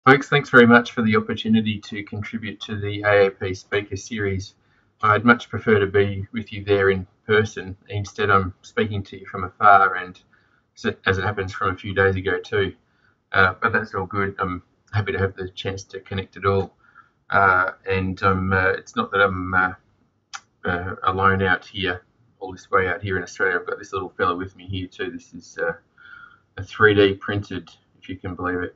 Folks, thanks very much for the opportunity to contribute to the AAP Speaker Series. I'd much prefer to be with you there in person. Instead, I'm speaking to you from afar, and as it happens, from a few days ago too. But that's all good. I'm happy to have the chance to connect at all. And it's not that I'm alone out here, all this way out here in Australia. I've got this little fella with me here too. This is a 3D printed, if you can believe it,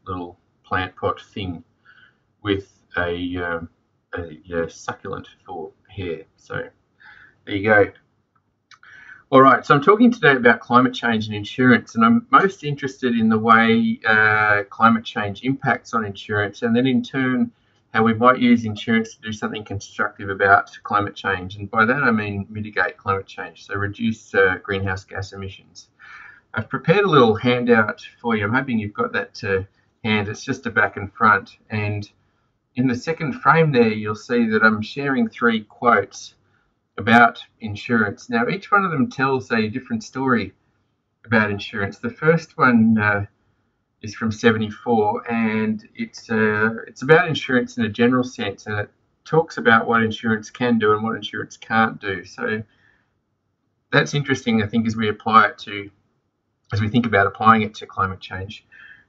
little plant pot thing with a succulent for hair. So there you go. All right, so I'm talking today about climate change and insurance, and I'm most interested in the way climate change impacts on insurance, and then in turn how we might use insurance to do something constructive about climate change. And by that I mean mitigate climate change, so reduce greenhouse gas emissions. I've prepared a little handout for you. I'm hoping you've got that to hand. It's just a back and front. And in the second frame there, you'll see that I'm sharing 3 quotes about insurance. Now, each one of them tells a different story about insurance. The first one is from 74, and it's about insurance in a general sense, and it talks about what insurance can do and what insurance can't do. So that's interesting, I think, as we think about applying it to climate change.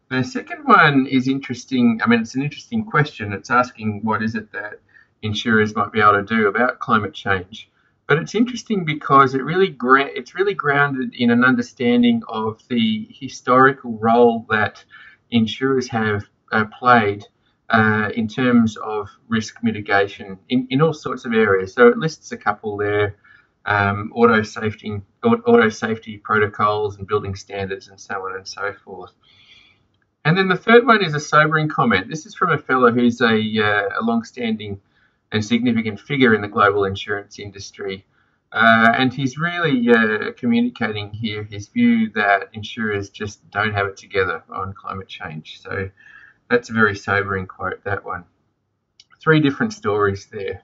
The second one is interesting. I mean, it's an interesting question. It's asking what is it that insurers might be able to do about climate change. But it's interesting because it's really grounded in an understanding of the historical role that insurers have played in terms of risk mitigation in all sorts of areas. So it lists a couple there. Auto safety protocols and building standards and so on and so forth. And then the third one is a sobering comment. This is from a fellow who's a long-standing and significant figure in the global insurance industry. And he's really communicating here his view that insurers just don't have it together on climate change. So that's a very sobering quote, that one. 3 different stories there.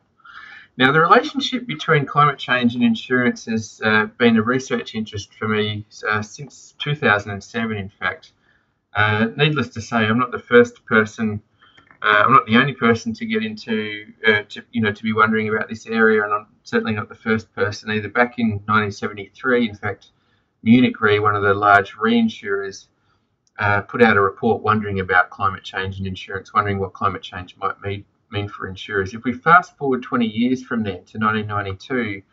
Now, the relationship between climate change and insurance has been a research interest for me since 2007, in fact. Needless to say, I'm not the first person, I'm not the only person to get into, to be wondering about this area, and I'm certainly not the first person either. Back in 1973, in fact, Munich Re, one of the large reinsurers, put out a report wondering about climate change and insurance, wondering what climate change might mean for insurers. If we fast forward 20 years from then to 1992,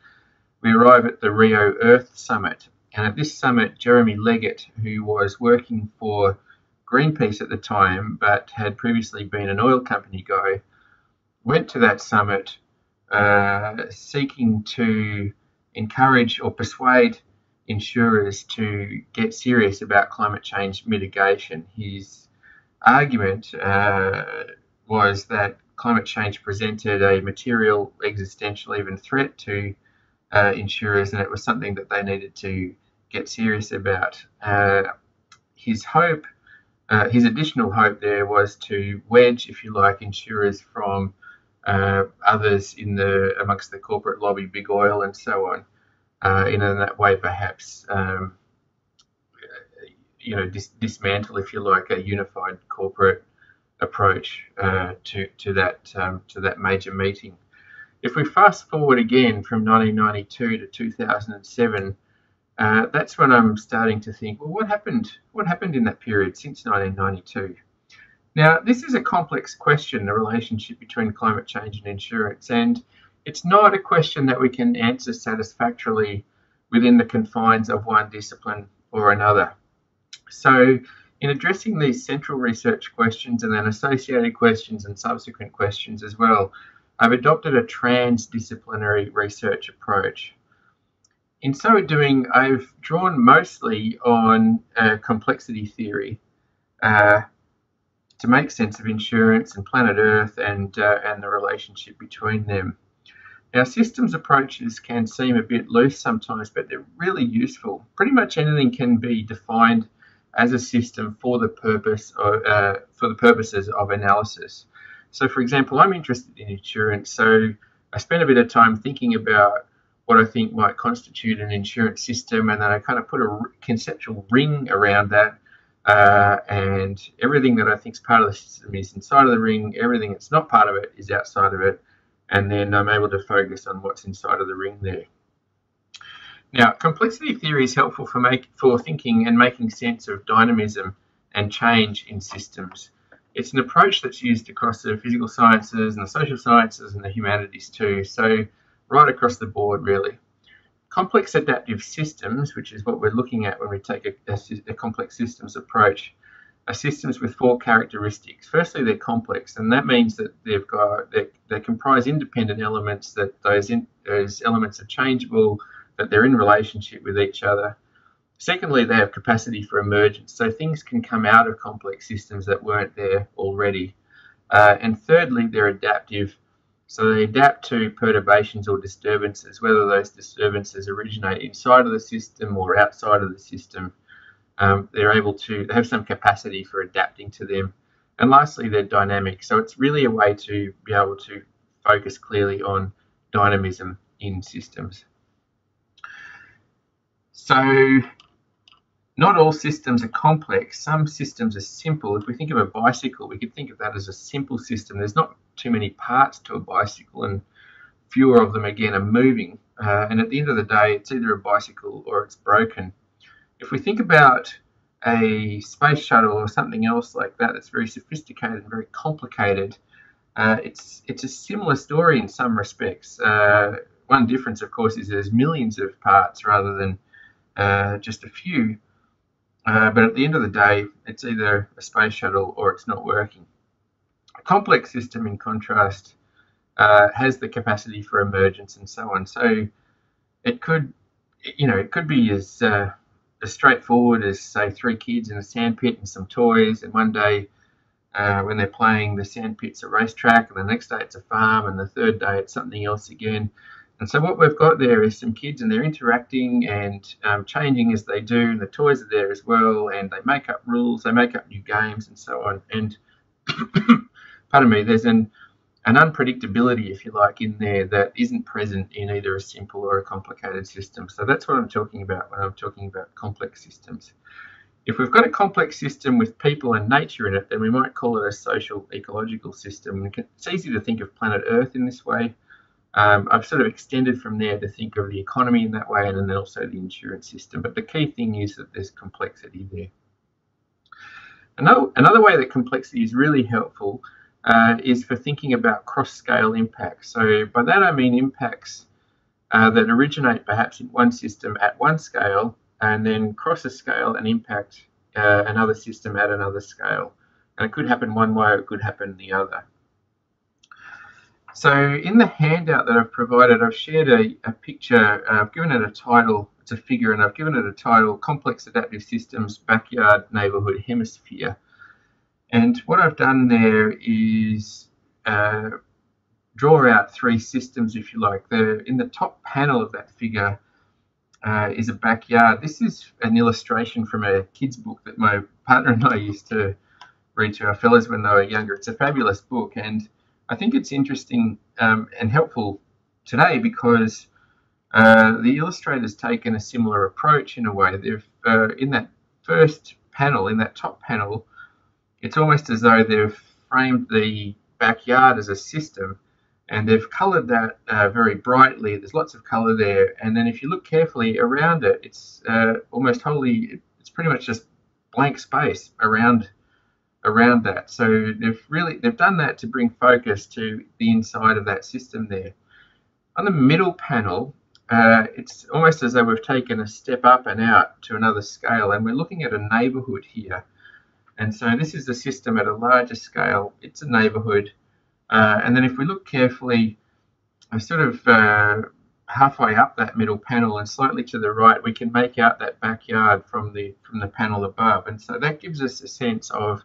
we arrive at the Rio Earth Summit. And at this summit, Jeremy Leggett, who was working for Greenpeace at the time, but had previously been an oil company guy, went to that summit seeking to encourage or persuade insurers to get serious about climate change mitigation. His argument was that climate change presented a material, existential, even threat to insurers, and it was something that they needed to get serious about. His additional hope there was to wedge, if you like, insurers from others amongst the corporate lobby, big oil, and so on. In that way, perhaps dismantle, if you like, a unified corporate approach to that major meeting. If we fast forward again from 1992 to 2007, that's when I'm starting to think, well, what happened in that period since 1992? Now, this is a complex question, the relationship between climate change and insurance, and it's not a question that we can answer satisfactorily within the confines of one discipline or another. So in addressing these central research questions and then associated questions and subsequent questions as well, I've adopted a transdisciplinary research approach. In so doing, I've drawn mostly on complexity theory to make sense of insurance and planet Earth and the relationship between them. Now, systems approaches can seem a bit loose sometimes, but they're really useful. Pretty much anything can be defined as a system for the purposes of analysis. So, for example, I'm interested in insurance, so I spent a bit of time thinking about what I think might constitute an insurance system, and then I kind of put a conceptual ring around that and everything that I think is part of the system is inside of the ring, everything that's not part of it is outside of it, and then I'm able to focus on what's inside of the ring there. Now, complexity theory is helpful for thinking and making sense of dynamism and change in systems. It's an approach that's used across the physical sciences and the social sciences and the humanities too, so right across the board really. Complex adaptive systems, which is what we're looking at when we take a complex systems approach, are systems with 4 characteristics. Firstly, they're complex, and that means that they comprise independent elements, that those elements are changeable, that they're in relationship with each other. Secondly, they have capacity for emergence, so things can come out of complex systems that weren't there already. And thirdly, they're adaptive, so they adapt to perturbations or disturbances, whether those disturbances originate inside of the system or outside of the system. They have some capacity for adapting to them. And lastly, they're dynamic, so it's really a way to be able to focus clearly on dynamism in systems. So not all systems are complex. Some systems are simple. If we think of a bicycle, we could think of that as a simple system. There's not too many parts to a bicycle, and fewer of them, again, are moving. And at the end of the day, it's either a bicycle or it's broken. If we think about a space shuttle or something else like that that's very sophisticated and very complicated, it's a similar story in some respects. One difference, of course, is there's millions of parts rather than just a few. But at the end of the day, it's either a space shuttle or it's not working. A complex system, in contrast, has the capacity for emergence and so on. So it could be as straightforward as, say, 3 kids in a sandpit and some toys, and one day when they're playing, the sandpit's a racetrack, and the next day it's a farm, and the third day it's something else again. And so what we've got there is some kids, and they're interacting and changing as they do, and the toys are there as well, and they make up rules, they make up new games and so on. And pardon me, there's an unpredictability, if you like, in there that isn't present in either a simple or a complicated system. So that's what I'm talking about when I'm talking about complex systems. If we've got a complex system with people and nature in it, then we might call it a social ecological system. It's easy to think of planet Earth in this way. I've sort of extended from there to think of the economy in that way, and then also the insurance system. But the key thing is that there's complexity there. Another way that complexity is really helpful is for thinking about cross-scale impacts. So by that I mean impacts that originate perhaps in one system at one scale and then cross a scale and impact another system at another scale. And it could happen one way or it could happen the other. So in the handout that I've provided, I've shared a picture. I've given it a title. It's a figure, and I've given it a title: Complex Adaptive Systems, Backyard, Neighbourhood, Hemisphere. And what I've done there is draw out 3 systems, if you like. In the top panel of that figure is a backyard. This is an illustration from a kid's book that my partner and I used to read to our fellows when they were younger. It's a fabulous book, and I think it's interesting and helpful today because the illustrator's taken a similar approach in a way. They've in that first panel, in that top panel, it's almost as though they've framed the backyard as a system, and they've coloured that very brightly. There's lots of colour there, and then if you look carefully around it, it's almost wholly, it's pretty much just blank space around that. So they've done that to bring focus to the inside of that system there. On the middle panel, it's almost as though we've taken a step up and out to another scale, and we're looking at a neighbourhood here. And so this is the system at a larger scale. It's a neighbourhood. And then if we look carefully, sort of halfway up that middle panel and slightly to the right, we can make out that backyard from the panel above. And so that gives us a sense of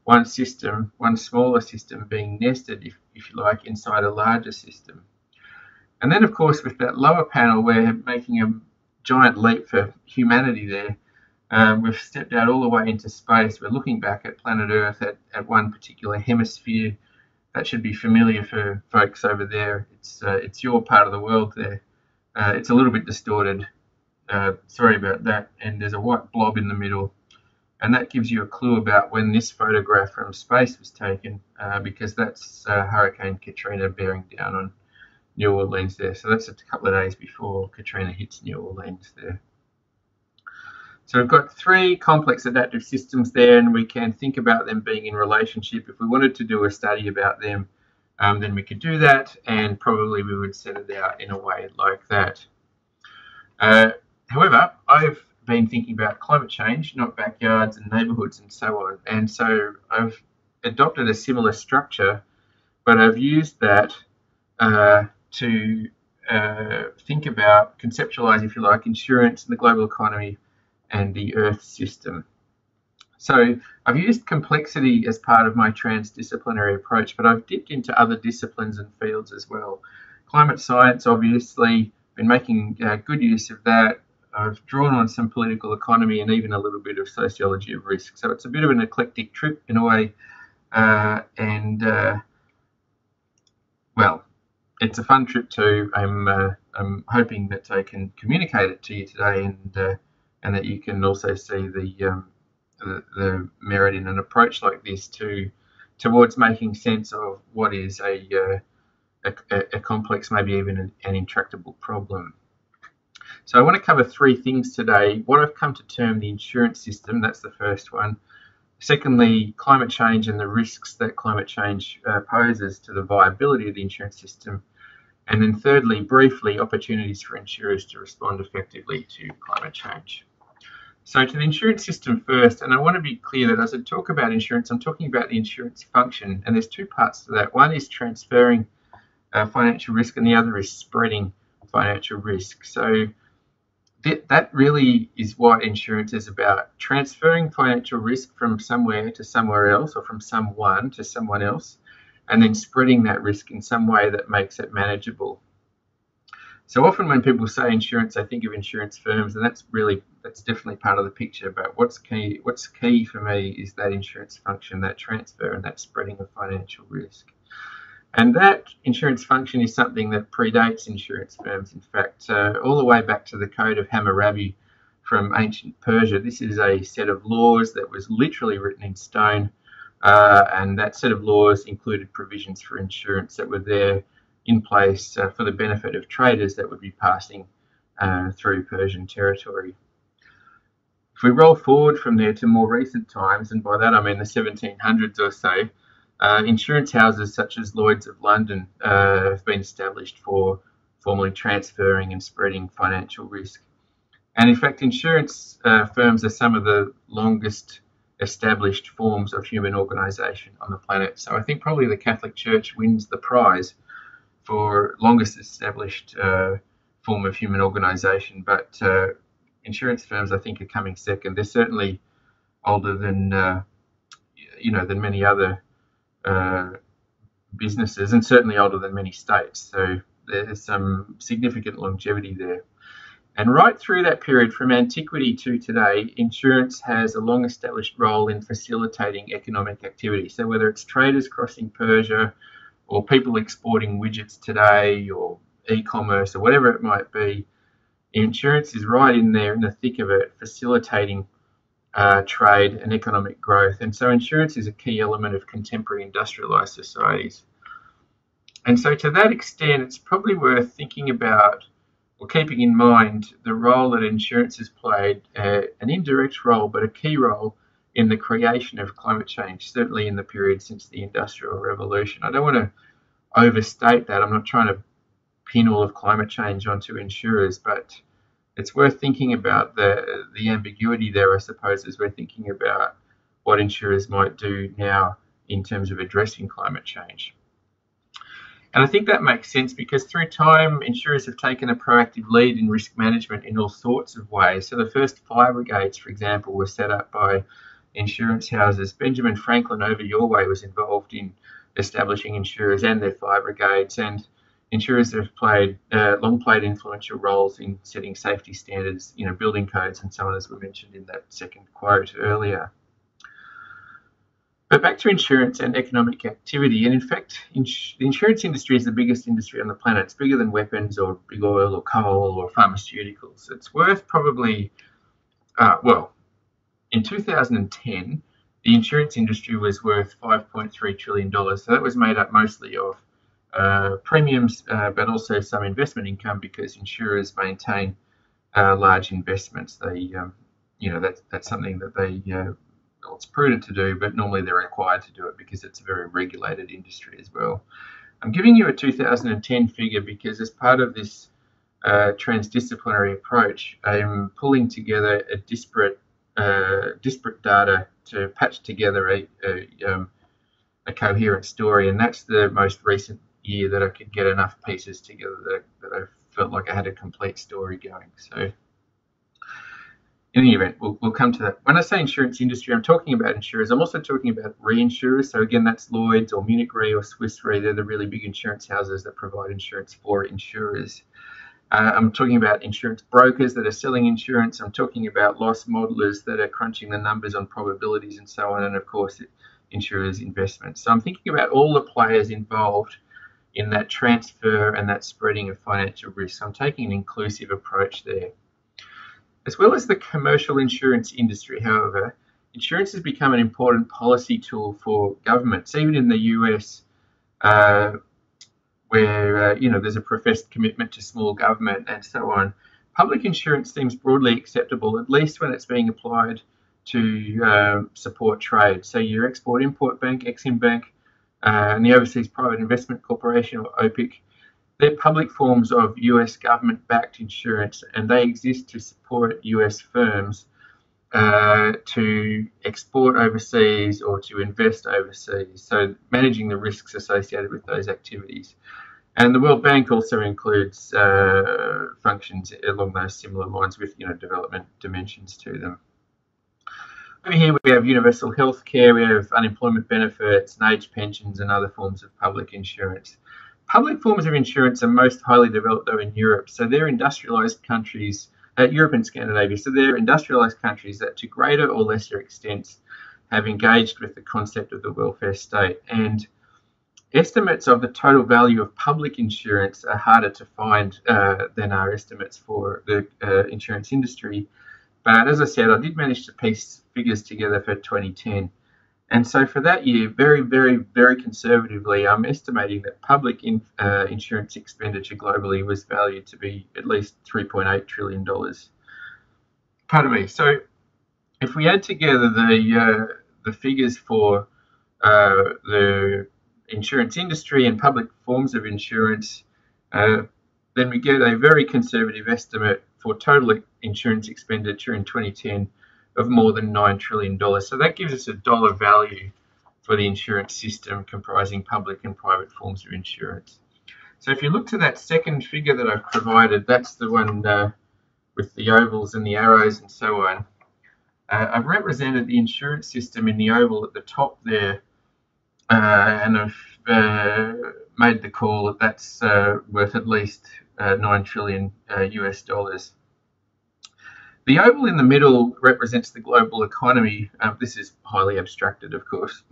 one system, one smaller system being nested, if you like, inside a larger system. And then, of course, with that lower panel, we're making a giant leap for humanity there. We've stepped out all the way into space. We're looking back at planet Earth at one particular hemisphere. That should be familiar for folks over there. It's your part of the world there. It's a little bit distorted. Sorry about that. And there's a white blob in the middle. And that gives you a clue about when this photograph from space was taken, because that's Hurricane Katrina bearing down on New Orleans there. So that's a couple of days before Katrina hits New Orleans there. So we've got three complex adaptive systems there, and we can think about them being in relationship. If we wanted to do a study about them, then we could do that, and probably we would set it out in a way like that. However, I've been thinking about climate change, not backyards and neighbourhoods and so on, and so I've adopted a similar structure, but I've used that to think about, conceptualise, if you like, insurance and the global economy and the Earth system. So I've used complexity as part of my transdisciplinary approach, but I've dipped into other disciplines and fields as well. Climate science, obviously, been making good use of that. I've drawn on some political economy and even a little bit of sociology of risk. So it's a bit of an eclectic trip in a way, well, it's a fun trip too. I'm hoping that I can communicate it to you today, and that you can also see the merit in an approach like this towards making sense of what is a complex, maybe even an intractable problem. So I want to cover three things today. What I've come to term the insurance system, that's the first one. Secondly, climate change and the risks that climate change poses to the viability of the insurance system. And then thirdly, briefly, opportunities for insurers to respond effectively to climate change. So to the insurance system first, and I want to be clear that as I talk about insurance, I'm talking about the insurance function, and there's two parts to that. One is transferring financial risk, and the other is spreading financial risk. So that really is what insurance is about, transferring financial risk from somewhere to somewhere else, or from someone to someone else, and then spreading that risk in some way that makes it manageable. So often when people say insurance, I think of insurance firms, and that's definitely part of the picture. But what's key for me is that insurance function, that transfer and that spreading of financial risk. And that insurance function is something that predates insurance firms. In fact, all the way back to the Code of Hammurabi from ancient Persia. This is a set of laws that was literally written in stone, and that set of laws included provisions for insurance that were there in place for the benefit of traders that would be passing through Persian territory. If we roll forward from there to more recent times, and by that I mean the 1700s or so, insurance houses such as Lloyd's of London have been established for formally transferring and spreading financial risk. And in fact, insurance firms are some of the longest established forms of human organisation on the planet. So I think probably the Catholic Church wins the prize for longest established form of human organisation, but insurance firms, I think, are coming second. They're certainly older than than many other businesses, and certainly older than many states. So there's some significant longevity there. And right through that period, from antiquity to today, insurance has a long-established role in facilitating economic activity. So whether it's traders crossing Persia, or people exporting widgets today, or e-commerce, or whatever it might be, insurance is right in there in the thick of it, facilitating trade and economic growth. And so insurance is a key element of contemporary industrialised societies. And so to that extent, it's probably worth thinking about, or keeping in mind, the role that insurance has played, an indirect role, but a key role in the creation of climate change, certainly in the period since the Industrial Revolution. I don't want to overstate that. I'm not trying to pin all of climate change onto insurers, but it's worth thinking about the ambiguity there, I suppose, as we're thinking about what insurers might do now in terms of addressing climate change. And I think that makes sense because through time, insurers have taken a proactive lead in risk management in all sorts of ways. So the first fire brigades, for example, were set up by insurance houses. Benjamin Franklin over your way was involved in establishing insurers and their fire brigades, and insurers have long played influential roles in setting safety standards, building codes and so on, as we mentioned in that second quote earlier. But back to insurance and economic activity, and in fact, the insurance industry is the biggest industry on the planet. It's bigger than weapons or big oil or coal or pharmaceuticals. It's worth probably, in 2010, the insurance industry was worth $5.3 trillion. So that was made up mostly of premiums, but also some investment income because insurers maintain large investments. They, that's something that they, well, it's prudent to do, but normally they're required to do it because it's a very regulated industry as well. I'm giving you a 2010 figure because as part of this transdisciplinary approach, I'm pulling together a disparate data to patch together a coherent story, and that's the most recent year that I could get enough pieces together that I felt like I had a complete story going. So in any event, we'll come to that. When I say insurance industry, I'm talking about insurers. I'm also talking about reinsurers. So again, that's Lloyd's or Munich Re or Swiss Re. They're the really big insurance houses that provide insurance for insurers. I'm talking about insurance brokers that are selling insurance. I'm talking about loss modelers that are crunching the numbers on probabilities and so on. And of course, insurers' investments. So I'm thinking about all the players involved in that transfer and that spreading of financial risk. So I'm taking an inclusive approach there. As well as the commercial insurance industry, however, insurance has become an important policy tool for governments, even in the US, where there's a professed commitment to small government and so on. Public insurance seems broadly acceptable, at least when it's being applied to support trade. So your Export-Import Bank, Exim Bank, and the Overseas Private Investment Corporation, or OPIC, they're public forms of US government-backed insurance, and they exist to support US firms to export overseas or to invest overseas, so managing the risks associated with those activities. And the World Bank also includes functions along those similar lines with development dimensions to them. Over here we have universal health care, we have unemployment benefits, and age pensions and other forms of public insurance. Public forms of insurance are most highly developed though in Europe, so they're industrialised countries, Europe and Scandinavia, so they're industrialised countries that to greater or lesser extents have engaged with the concept of the welfare state. And estimates of the total value of public insurance are harder to find than are estimates for the insurance industry. But as I said, I did manage to piece figures together for 2010. And so for that year, very, very, very conservatively, I'm estimating that public insurance expenditure globally was valued to be at least $3.8 trillion. Pardon me. So if we add together the figures for the insurance industry and public forms of insurance, then we get a very conservative estimate for total insurance expenditure in 2010 of more than $9 trillion. So that gives us a dollar value for the insurance system comprising public and private forms of insurance. So if you look to that second figure that I've provided, that's the one with the ovals and the arrows and so on. I've represented the insurance system in the oval at the top there, and I've made the call that that's worth at least $9 trillion US dollars. The oval in the middle represents the global economy. This is highly abstracted, of course,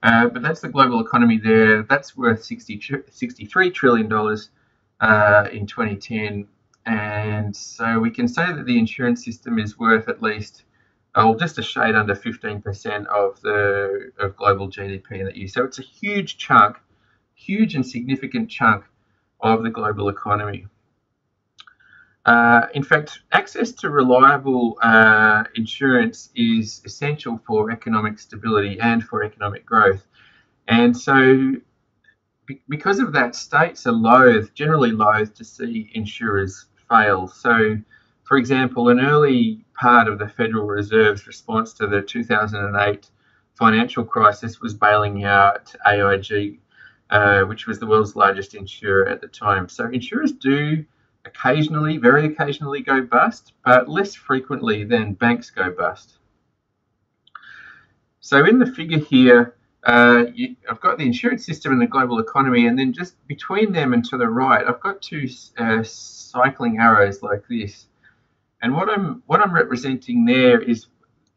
but that's the global economy there. That's worth $63 trillion in 2010. And so we can say that the insurance system is worth at least, just a shade under 15% of global GDP in that year. So it's a huge chunk, huge and significant chunk of the global economy. In fact, access to reliable insurance is essential for economic stability and for economic growth. And so because of that, states are generally loath to see insurers fail. So, for example, an early part of the Federal Reserve's response to the 2008 financial crisis was bailing out AIG, which was the world's largest insurer at the time. So insurers do occasionally, very occasionally, go bust, but less frequently than banks go bust. So in the figure here, I've got the insurance system and the global economy, and then just between them and to the right, I've got two cycling arrows like this. And what I'm representing there is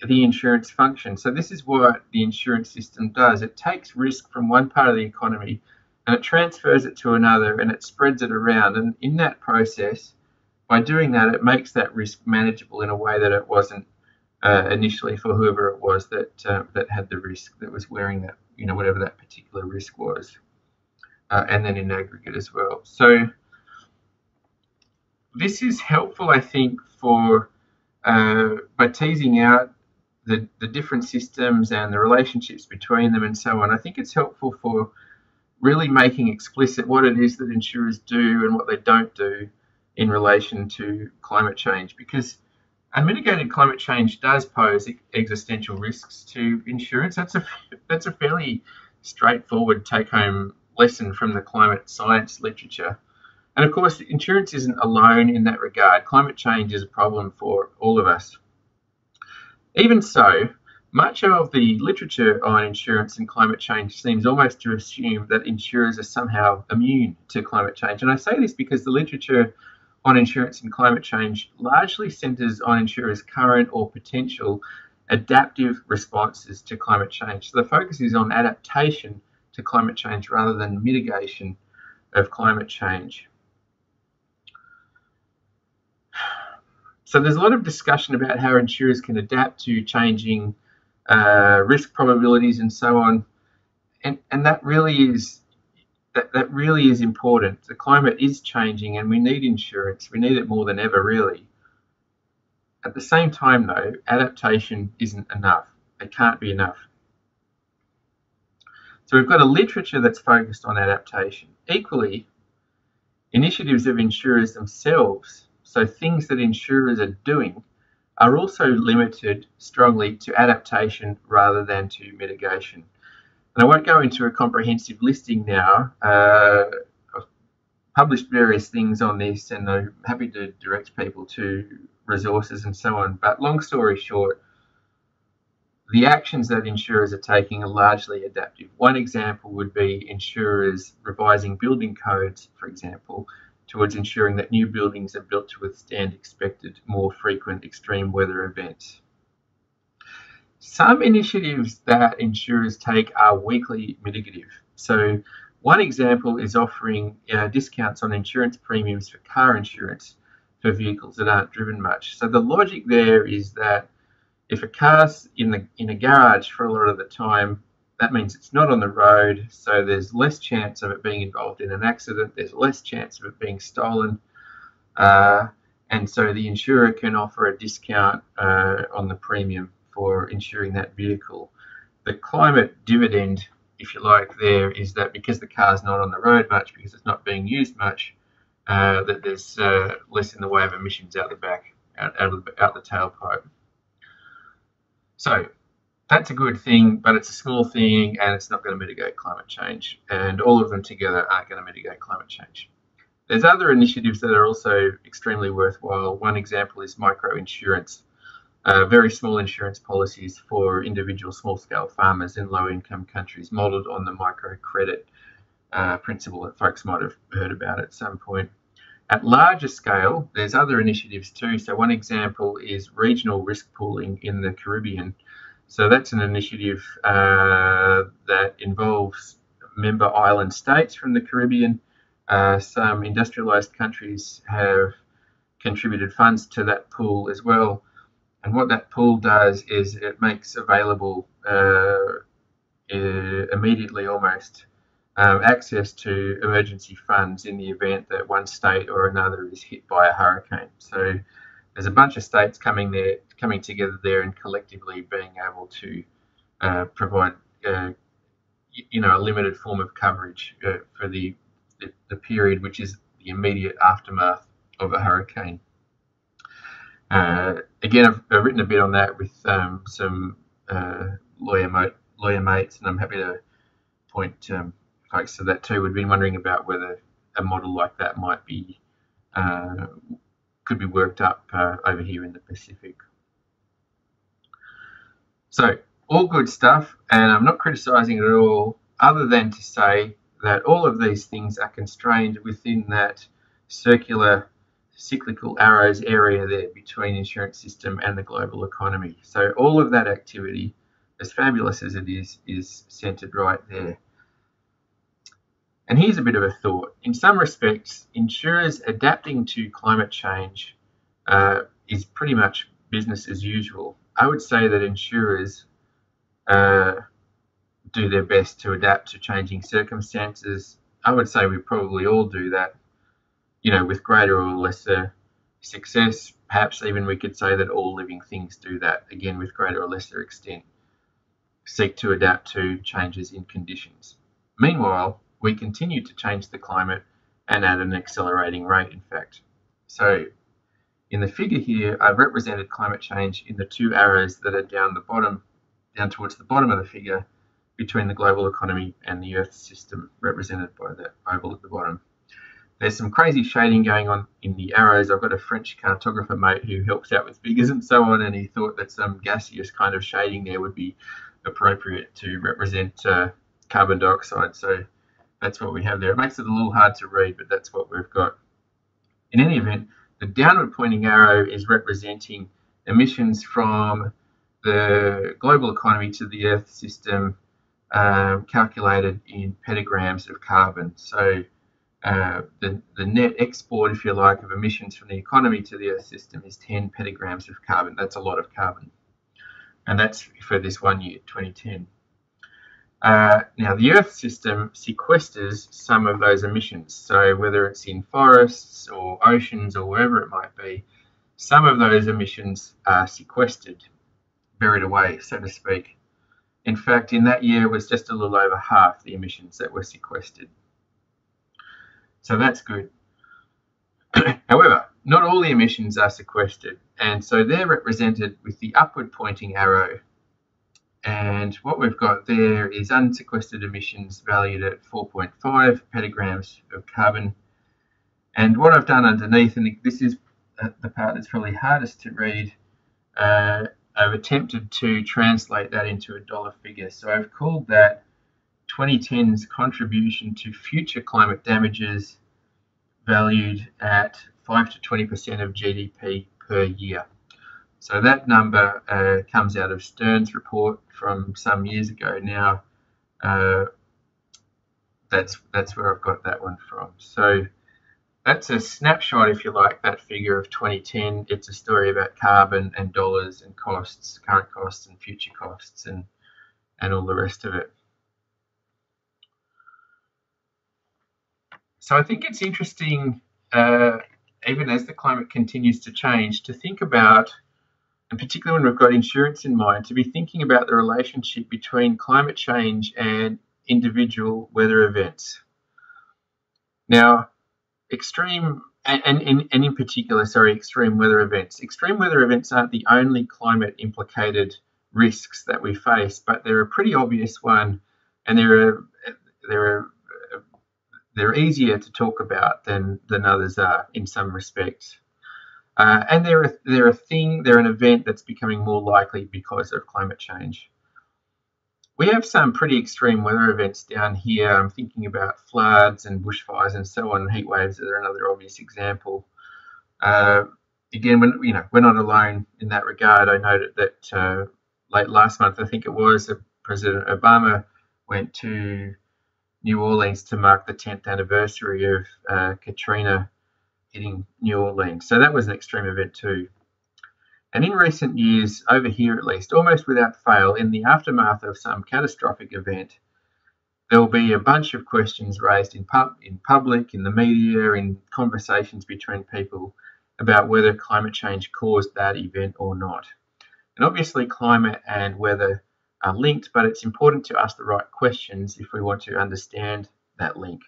the insurance function. So this is what the insurance system does. It takes risk from one part of the economy and it transfers it to another and it spreads it around. And in that process, by doing that, it makes that risk manageable in a way that it wasn't initially for whoever it was that that had the risk, that was wearing that, whatever that particular risk was, and then in aggregate as well. So this is helpful, I think, for by teasing out the different systems and the relationships between them and so on. I think it's helpful for really making explicit what it is that insurers do and what they don't do in relation to climate change, because mitigated climate change does pose existential risks to insurance. That's a fairly straightforward take-home lesson from the climate science literature. And of course, insurance isn't alone in that regard. Climate change is a problem for all of us. Even so, much of the literature on insurance and climate change seems almost to assume that insurers are somehow immune to climate change. And I say this because the literature on insurance and climate change largely centres on insurers' current or potential adaptive responses to climate change. So the focus is on adaptation to climate change rather than mitigation of climate change. So there's a lot of discussion about how insurers can adapt to changing risk probabilities and so on, and that really is important. The climate is changing, and we need insurance. We need it more than ever, really. At the same time, though, adaptation isn't enough. It can't be enough. So we've got a literature that's focused on adaptation. Equally, initiatives of insurers themselves, so things that insurers are doing, are also limited strongly to adaptation rather than to mitigation. And I won't go into a comprehensive listing now. I've published various things on this, and I'm happy to direct people to resources and so on. But long story short, the actions that insurers are taking are largely adaptive. One example would be insurers revising building codes, for example, towards ensuring that new buildings are built to withstand expected more frequent extreme weather events. Some initiatives that insurers take are weakly mitigative. So one example is offering discounts on insurance premiums for car insurance for vehicles that aren't driven much. So the logic there is that if a car's in a garage for a lot of the time, that means it's not on the road, so there's less chance of it being involved in an accident, there's less chance of it being stolen, and so the insurer can offer a discount on the premium for insuring that vehicle. The climate dividend, if you like, there is that because the car's not on the road much, because it's not being used much, that there's less in the way of emissions out the back, out the tailpipe. So that's a good thing, but it's a small thing and it's not going to mitigate climate change, and all of them together aren't going to mitigate climate change. There's other initiatives that are also extremely worthwhile. One example is micro-insurance, very small insurance policies for individual small-scale farmers in low-income countries, modelled on the microcredit principle that folks might have heard about at some point. At larger scale, there's other initiatives too. So one example is regional risk pooling in the Caribbean. So that's an initiative that involves member island states from the Caribbean. Some industrialized countries have contributed funds to that pool as well. And what that pool does is it makes available immediately almost access to emergency funds in the event that one state or another is hit by a hurricane. So there's a bunch of states coming together there and collectively being able to provide a limited form of coverage for the period which is the immediate aftermath of a hurricane. Again, I've written a bit on that with some lawyer mates, and I'm happy to point folks to that too. We've been wondering about whether a model like that might be could be worked up over here in the Pacific. So all good stuff, and I'm not criticising it at all, other than to say that all of these things are constrained within that circular cyclical arrows area there between insurance system and the global economy. So all of that activity, as fabulous as it is centred right there. And here's a bit of a thought. In some respects, insurers adapting to climate change is pretty much business as usual. I would say that insurers do their best to adapt to changing circumstances. I would say we probably all do that, with greater or lesser success. Perhaps even we could say that all living things do that, again, with greater or lesser extent, seek to adapt to changes in conditions. Meanwhile, we continue to change the climate, and at an accelerating rate, in fact. So in the figure here, I've represented climate change in the two arrows that are down towards the bottom of the figure, between the global economy and the Earth system, represented by the oval at the bottom. There's some crazy shading going on in the arrows. I've got a French cartographer mate who helps out with figures and so on, and he thought that some gaseous kind of shading there would be appropriate to represent carbon dioxide. So that's what we have there. It makes it a little hard to read, but that's what we've got. In any event, the downward pointing arrow is representing emissions from the global economy to the Earth system, calculated in petagrams of carbon. So the net export, if you like, of emissions from the economy to the Earth system is 10 petagrams of carbon. That's a lot of carbon. And that's for this 1 year, 2010. Now, the Earth system sequesters some of those emissions. So whether it's in forests or oceans or wherever it might be, some of those emissions are sequestered, buried away, so to speak. In fact, in that year, it was just a little over half the emissions that were sequestered. So that's good. However, not all the emissions are sequestered, and so they're represented with the upward pointing arrow. And what we've got there is unsequestered emissions valued at 4.5 petagrams of carbon. And what I've done underneath, and this is the part that's probably hardest to read, I've attempted to translate that into a dollar figure. So I've called that 2010's contribution to future climate damages, valued at 5 to 20% of GDP per year. So that number comes out of Stern's report from some years ago now. That's where I've got that one from. So that's a snapshot, if you like, that figure of 2010. It's a story about carbon and dollars and costs, current costs and future costs, and all the rest of it. So I think it's interesting, even as the climate continues to change, to think about, and particularly when we've got insurance in mind, to be thinking about the relationship between climate change and individual weather events. Now, extreme weather events. Extreme weather events aren't the only climate implicated risks that we face, but they're a pretty obvious one, and they're easier to talk about than others are in some respects. And they're an event that's becoming more likely because of climate change. We have some pretty extreme weather events down here. I'm thinking about floods and bushfires and so on. Heat waves are another obvious example. Again, we're not alone in that regard. I noted that late last month, I think it was, President Obama went to New Orleans to mark the 10th anniversary of Katrina hitting New Orleans. So that was an extreme event too. And in recent years, over here at least, almost without fail, in the aftermath of some catastrophic event, there will be a bunch of questions raised in public, in the media, in conversations between people about whether climate change caused that event or not. And obviously climate and weather are linked, but it's important to ask the right questions if we want to understand that link.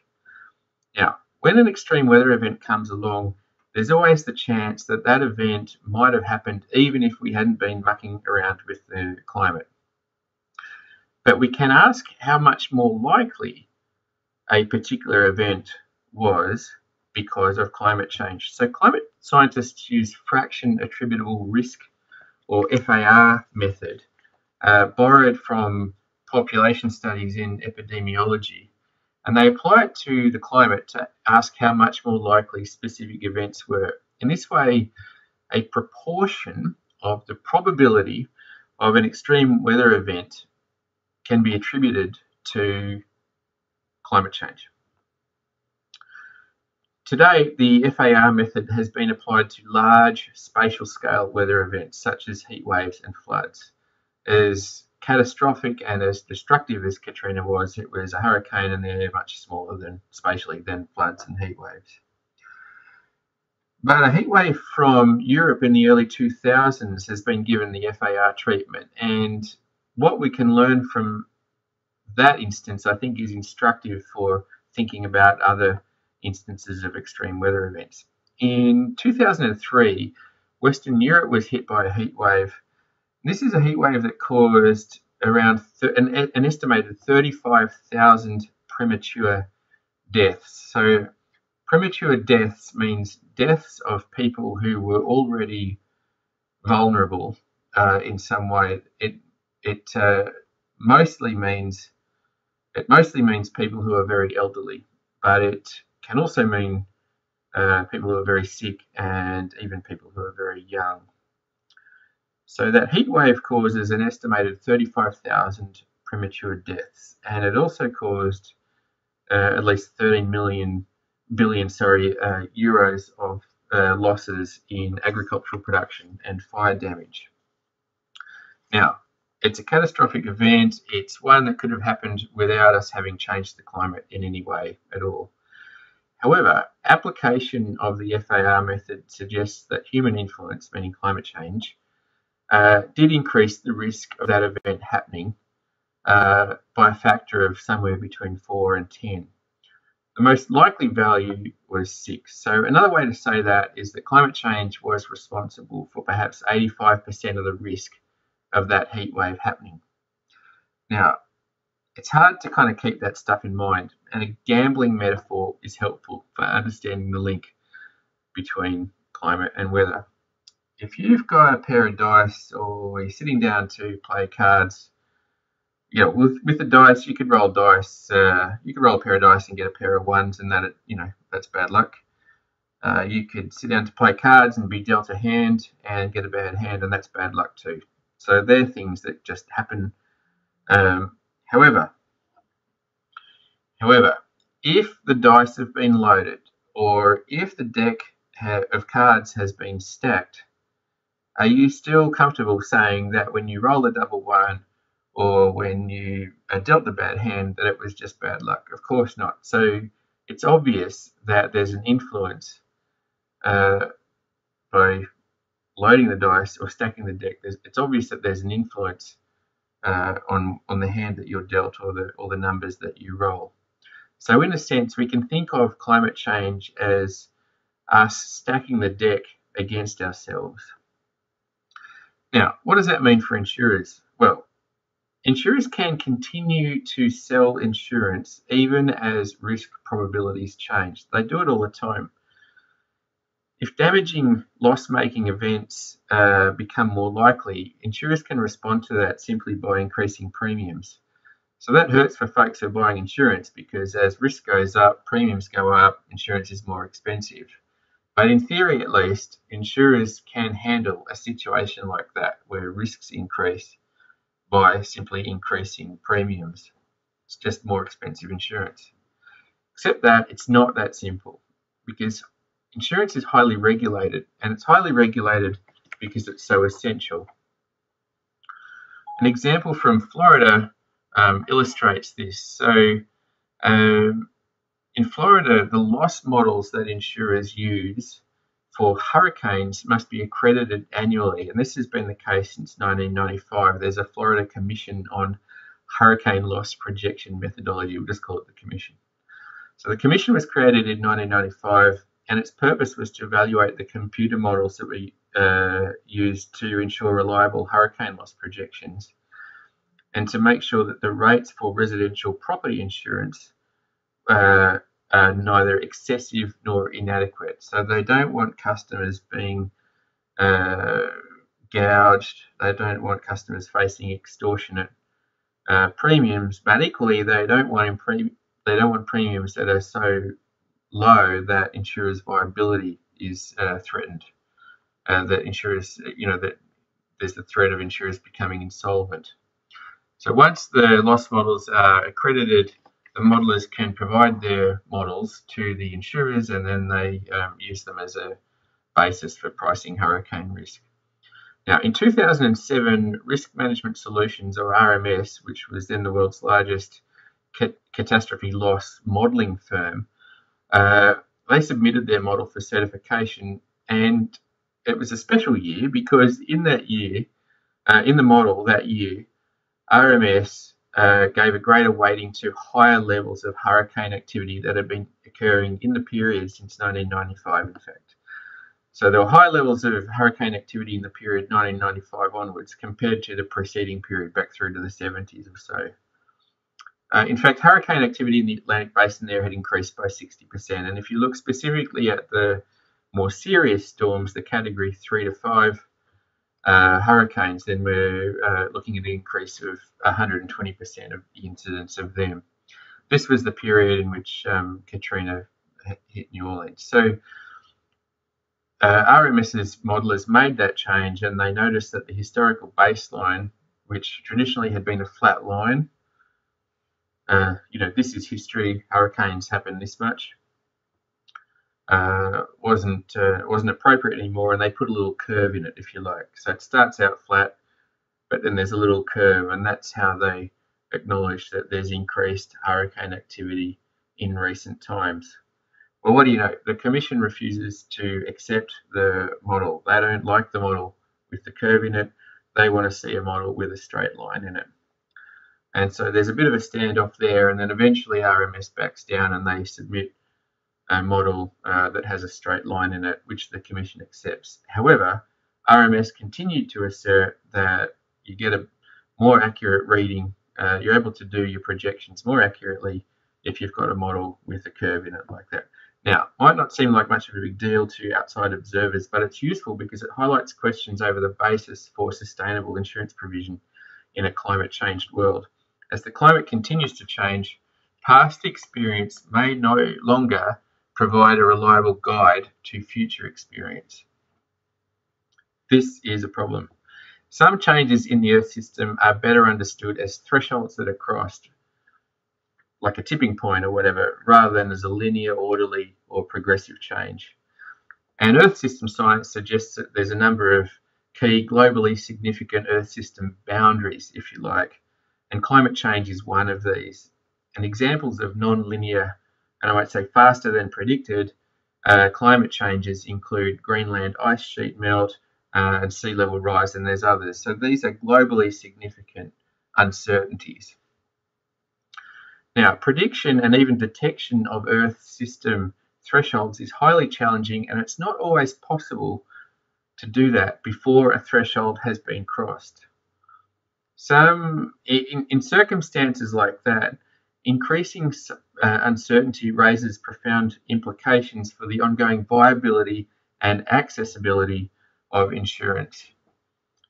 Now, when an extreme weather event comes along, there's always the chance that that event might have happened even if we hadn't been mucking around with the climate. But we can ask how much more likely a particular event was because of climate change. So climate scientists use fraction attributable risk, or FAR method, borrowed from population studies in epidemiology. And they apply it to the climate to ask how much more likely specific events were. In this way, a proportion of the probability of an extreme weather event can be attributed to climate change. Today, the FAR method has been applied to large spatial scale weather events such as heat waves and floods. As catastrophic and as destructive as Katrina was, it was a hurricane and they're much smaller than spatially than floods and heat waves. But a heat wave from Europe in the early 2000s has been given the FAR treatment, and what we can learn from that instance, I think, is instructive for thinking about other instances of extreme weather events. In 2003, Western Europe was hit by a heat wave. This is a heat wave that caused around an estimated 35,000 premature deaths. So premature deaths means deaths of people who were already vulnerable in some way. It mostly means people who are very elderly, but it can also mean people who are very sick and even people who are very young. So that heat wave causes an estimated 35,000 premature deaths, and it also caused at least 13 billion euros of losses in agricultural production and fire damage. Now, it's a catastrophic event. It's one that could have happened without us having changed the climate in any way at all. However, application of the FAR method suggests that human influence, meaning climate change, did increase the risk of that event happening by a factor of somewhere between 4 and 10. The most likely value was 6. So another way to say that is that climate change was responsible for perhaps 85% of the risk of that heat wave happening. Now, it's hard to kind of keep that stuff in mind, and a gambling metaphor is helpful for understanding the link between climate and weather. If you've got a pair of dice or you're sitting down to play cards, with the dice, you could roll dice. You could roll a pair of dice and get a pair of ones, and that's bad luck. You could sit down to play cards and be dealt a hand and get a bad hand, and that's bad luck too. So they're things that just happen. However, if the dice have been loaded, or if the deck of cards has been stacked, are you still comfortable saying that when you roll a double one, or when you dealt the bad hand, that it was just bad luck? Of course not. So it's obvious that there's an influence by loading the dice or stacking the deck. It's obvious that there's an influence on the hand that you're dealt, or the numbers that you roll. So in a sense, we can think of climate change as us stacking the deck against ourselves. Now, what does that mean for insurers? Well, insurers can continue to sell insurance even as risk probabilities change. They do it all the time. If damaging, loss-making events become more likely, insurers can respond to that simply by increasing premiums. So that hurts for folks who are buying insurance, because as risk goes up, premiums go up, insurance is more expensive. But in theory, at least, insurers can handle a situation like that where risks increase by simply increasing premiums. It's just more expensive insurance. Except that it's not that simple, because insurance is highly regulated, and it's highly regulated because it's so essential. An example from Florida illustrates this. So in Florida, the loss models that insurers use for hurricanes must be accredited annually, and this has been the case since 1995. There's a Florida Commission on Hurricane Loss Projection Methodology. We'll just call it the Commission. So the Commission was created in 1995, and its purpose was to evaluate the computer models that we used to ensure reliable hurricane loss projections, and to make sure that the rates for residential property insurance are neither excessive nor inadequate. So they don't want customers being gouged. They don't want customers facing extortionate premiums, but equally they don't want premiums that are so low that insurers' viability is threatened. That insurers, that there's the threat of insurers becoming insolvent. So once the loss models are accredited, the modelers can provide their models to the insurers, and then they use them as a basis for pricing hurricane risk. Now, in 2007, Risk Management Solutions, or RMS, which was then the world's largest catastrophe loss modelling firm, they submitted their model for certification, and it was a special year because in that year, in the model that year, RMS gave a greater weighting to higher levels of hurricane activity that had been occurring in the period since 1995, in fact. So there were high levels of hurricane activity in the period 1995 onwards compared to the preceding period back through to the 70s or so. In fact, hurricane activity in the Atlantic Basin there had increased by 60%. And if you look specifically at the more serious storms, the category 3 to 5 hurricanes, then we're looking at an increase of 120% of the incidence of them. This was the period in which Katrina hit New Orleans. So RMS's modelers made that change, and they noticed that the historical baseline, which traditionally had been a flat line, this is history, hurricanes happen this much, wasn't appropriate anymore, and they put a little curve in it, if you like. So it starts out flat, but then there's a little curve, and that's how they acknowledge that there's increased hurricane activity in recent times. Well, what do you know? The Commission refuses to accept the model. They don't like the model with the curve in it. They want to see a model with a straight line in it. And so there's a bit of a standoff there, and then eventually RMS backs down and they submit a model that has a straight line in it, which the Commission accepts. However, RMS continued to assert that you get a more accurate reading. You're able to do your projections more accurately if you've got a model with a curve in it like that. Now, it might not seem like much of a big deal to outside observers, but it's useful because it highlights questions over the basis for sustainable insurance provision in a climate-changed world. As the climate continues to change, past experience may no longer provide a reliable guide to future experience. This is a problem. Some changes in the Earth system are better understood as thresholds that are crossed, like a tipping point or whatever, rather than as a linear, orderly, or progressive change. And Earth system science suggests that there's a number of key globally significant Earth system boundaries, if you like, and climate change is one of these. And examples of non-linear, and I might say faster than predicted, climate changes include Greenland ice sheet melt and sea level rise, and there's others. So these are globally significant uncertainties. Now, prediction and even detection of Earth system thresholds is highly challenging, and it's not always possible to do that before a threshold has been crossed. In circumstances like that, increasing uncertainty raises profound implications for the ongoing viability and accessibility of insurance.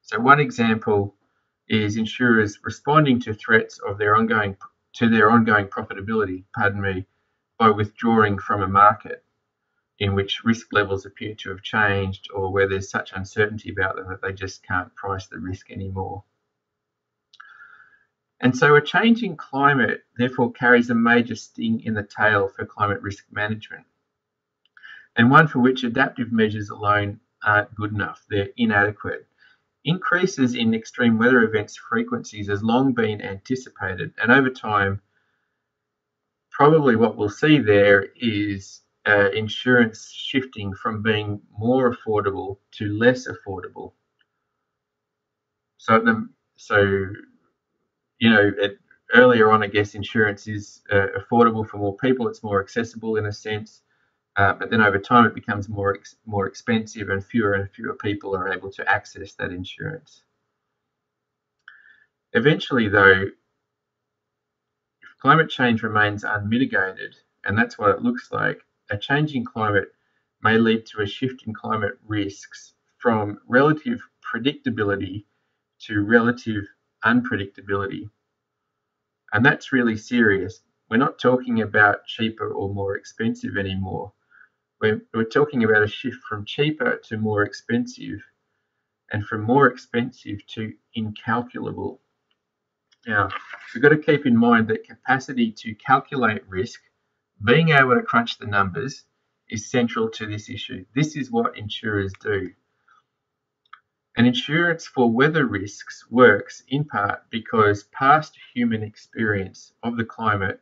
So one example is insurers responding to threats of their ongoing profitability, by withdrawing from a market in which risk levels appear to have changed, or where there's such uncertainty about them that they just can't price the risk anymore. And so a changing climate therefore carries a major sting in the tail for climate risk management, and one for which adaptive measures alone aren't good enough. They're inadequate. Increases in extreme weather events frequencies has long been anticipated, and over time, probably what we'll see there is insurance shifting from being more affordable to less affordable. Earlier on, I guess insurance is affordable for more people. It's more accessible in a sense, but then over time it becomes more expensive, and fewer people are able to access that insurance. Eventually, though, if climate change remains unmitigated, and that's what it looks like, a changing climate may lead to a shift in climate risks from relative predictability to relative unpredictability. And that's really serious. We're not talking about cheaper or more expensive anymore. We're talking about a shift from cheaper to more expensive, and from more expensive to incalculable. Now, we've got to keep in mind that capacity to calculate risk, being able to crunch the numbers, is central to this issue. This is what insurers do. And insurance for weather risks works in part because past human experience of the climate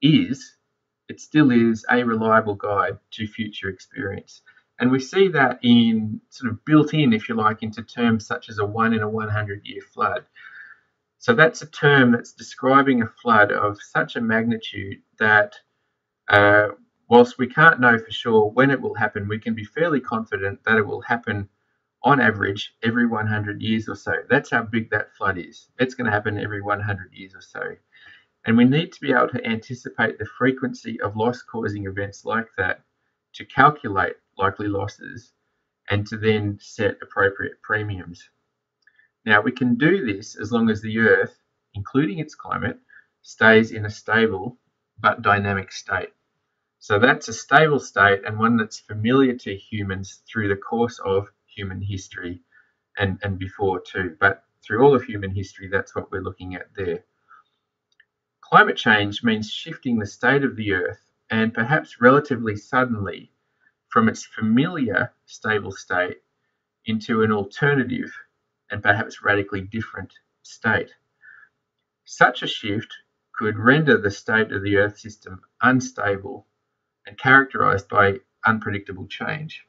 it still is a reliable guide to future experience. And we see that in sort of built in, if you like, into terms such as a 1 in a 100-year flood. So that's a term that's describing a flood of such a magnitude that whilst we can't know for sure when it will happen, we can be fairly confident that it will happen on average every 100 years or so. That's how big that flood is. It's going to happen every 100 years or so. And we need to be able to anticipate the frequency of loss-causing events like that to calculate likely losses and to then set appropriate premiums. Now, we can do this as long as the Earth, including its climate, stays in a stable but dynamic state. So that's a stable state and one that's familiar to humans through the course of human history and before too. But through all of human history, that's what we're looking at there. Climate change means shifting the state of the Earth, and perhaps relatively suddenly, from its familiar stable state into an alternative and perhaps radically different state. Such a shift could render the state of the Earth system unstable and characterised by unpredictable change.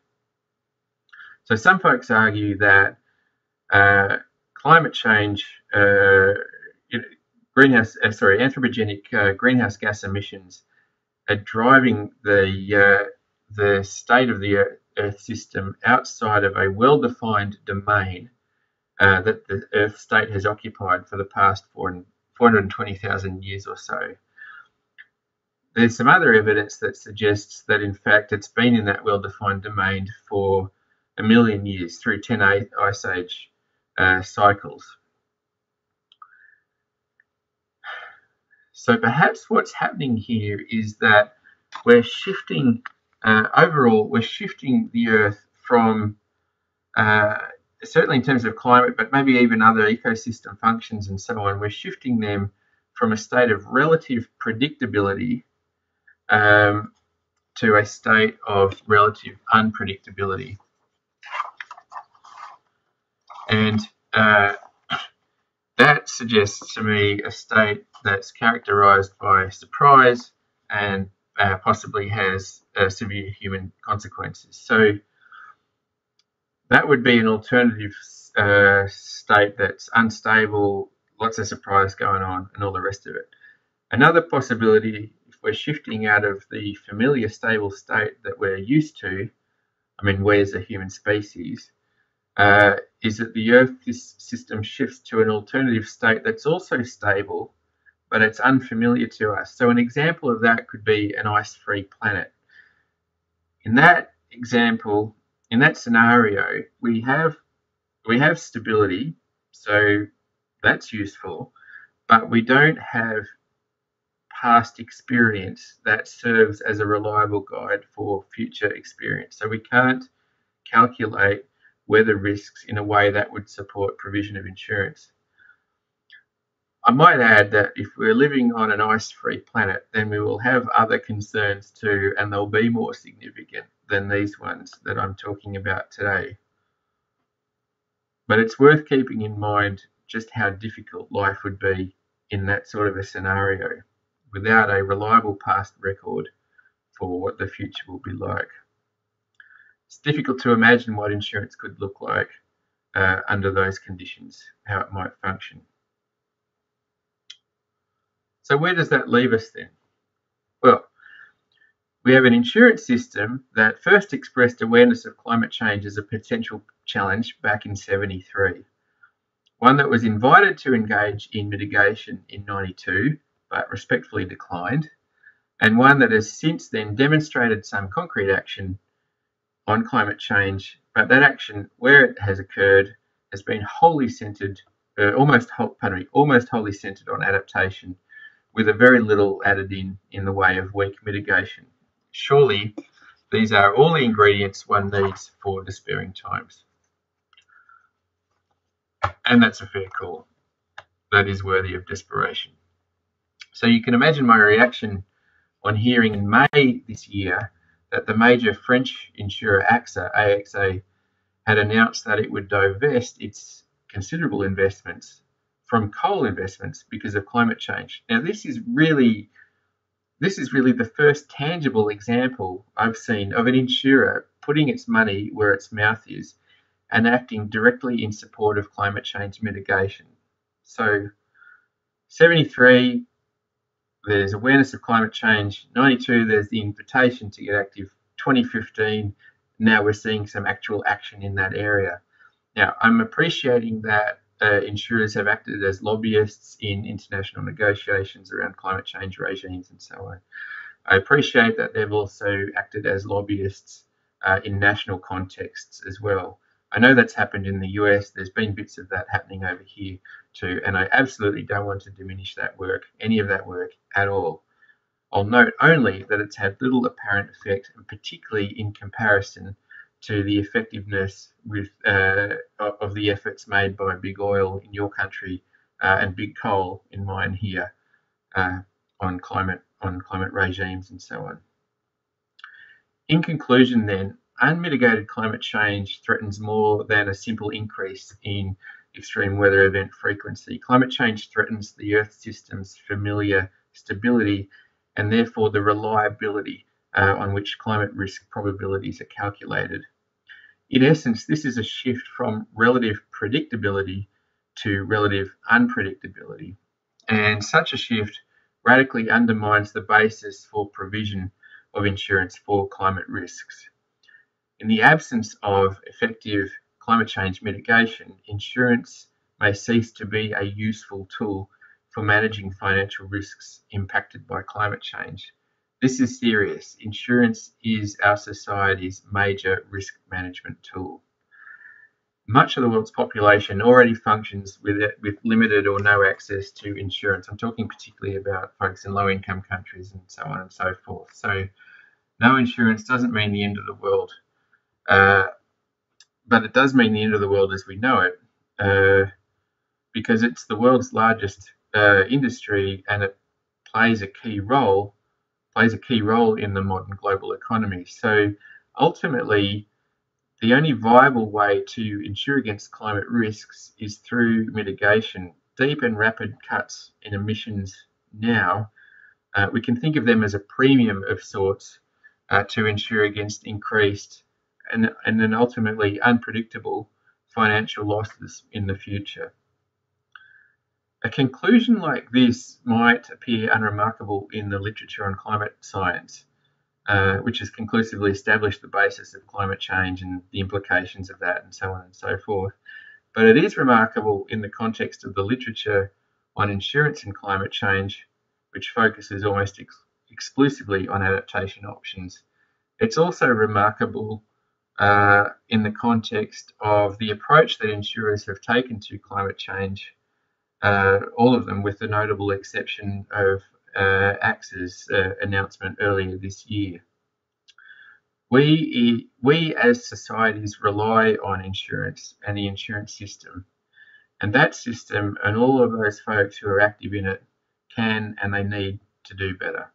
So some folks argue that climate change, anthropogenic greenhouse gas emissions are driving the state of the Earth system outside of a well-defined domain that the Earth state has occupied for the past 420,000 years or so. There's some other evidence that suggests that in fact it's been in that well-defined domain for 1 million years through 10 ice age cycles. So perhaps what's happening here is that we're shifting, overall, we're shifting the Earth from, certainly in terms of climate, but maybe even other ecosystem functions and so on, we're shifting them from a state of relative predictability to a state of relative unpredictability. And that suggests to me a state that's characterised by surprise and possibly has severe human consequences. So that would be an alternative state that's unstable, lots of surprise going on, and all the rest of it. Another possibility, if we're shifting out of the familiar stable state that we're used to, I mean, we as a human species, is that the Earth system shifts to an alternative state that's also stable, but it's unfamiliar to us. So an example of that could be an ice-free planet. In that example, in that scenario, we have stability, so that's useful, but we don't have past experience that serves as a reliable guide for future experience. So we can't calculate weather risks in a way that would support provision of insurance. I might add that if we're living on an ice-free planet, then we will have other concerns too, and they'll be more significant than these ones that I'm talking about today. But it's worth keeping in mind just how difficult life would be in that sort of a scenario without a reliable past record for what the future will be like. It's difficult to imagine what insurance could look like under those conditions, how it might function. So where does that leave us then? Well, we have an insurance system that first expressed awareness of climate change as a potential challenge back in '73, one that was invited to engage in mitigation in '92, but respectfully declined, and one that has since then demonstrated some concrete action on climate change, but that action, where it has occurred, has been wholly centred, almost wholly centred on adaptation, with a very little added in the way of weak mitigation. Surely these are all the ingredients one needs for despairing times. And that's a fair call. that is worthy of desperation. So you can imagine my reaction on hearing in May this year that the major French insurer AXA had announced that it would divest its considerable investments from coal investments because of climate change. Now, this is really the first tangible example I've seen of an insurer putting its money where its mouth is and acting directly in support of climate change mitigation. So 73, there's awareness of climate change. 92, there's the invitation to get active. 2015, now we're seeing some actual action in that area. Now, I'm appreciating that insurers have acted as lobbyists in international negotiations around climate change regimes and so on. I appreciate that they've also acted as lobbyists in national contexts as well. I know that's happened in the US. There's been bits of that happening over here too, and I absolutely don't want to diminish that work, any of that work at all. I'll note only that it's had little apparent effect, and particularly in comparison to the effectiveness of the efforts made by big oil in your country and big coal in mine here on climate regimes and so on. In conclusion then, unmitigated climate change threatens more than a simple increase in extreme weather event frequency. Climate change threatens the Earth system's familiar stability and therefore the reliability on which climate risk probabilities are calculated. In essence, this is a shift from relative predictability to relative unpredictability, and such a shift radically undermines the basis for provision of insurance for climate risks. In the absence of effective climate change mitigation, insurance may cease to be a useful tool for managing financial risks impacted by climate change. This is serious. Insurance is our society's major risk management tool. Much of the world's population already functions with limited or no access to insurance. I'm talking particularly about folks in low-income countries and so on and so forth. So no insurance doesn't mean the end of the world, but it does mean the end of the world as we know it, because it's the world's largest industry, and it plays a key role in the modern global economy. So ultimately, the only viable way to insure against climate risks is through mitigation. Deep and rapid cuts in emissions now, we can think of them as a premium of sorts to insure against increased and then ultimately unpredictable financial losses in the future. A conclusion like this might appear unremarkable in the literature on climate science, which has conclusively established the basis of climate change and the implications of that and so on and so forth. But it is remarkable in the context of the literature on insurance and climate change, which focuses almost exclusively on adaptation options. It's also remarkable in the context of the approach that insurers have taken to climate change, all of them with the notable exception of AXA's announcement earlier this year. We as societies rely on insurance and the insurance system, and that system and all of those folks who are active in it can and they need to do better.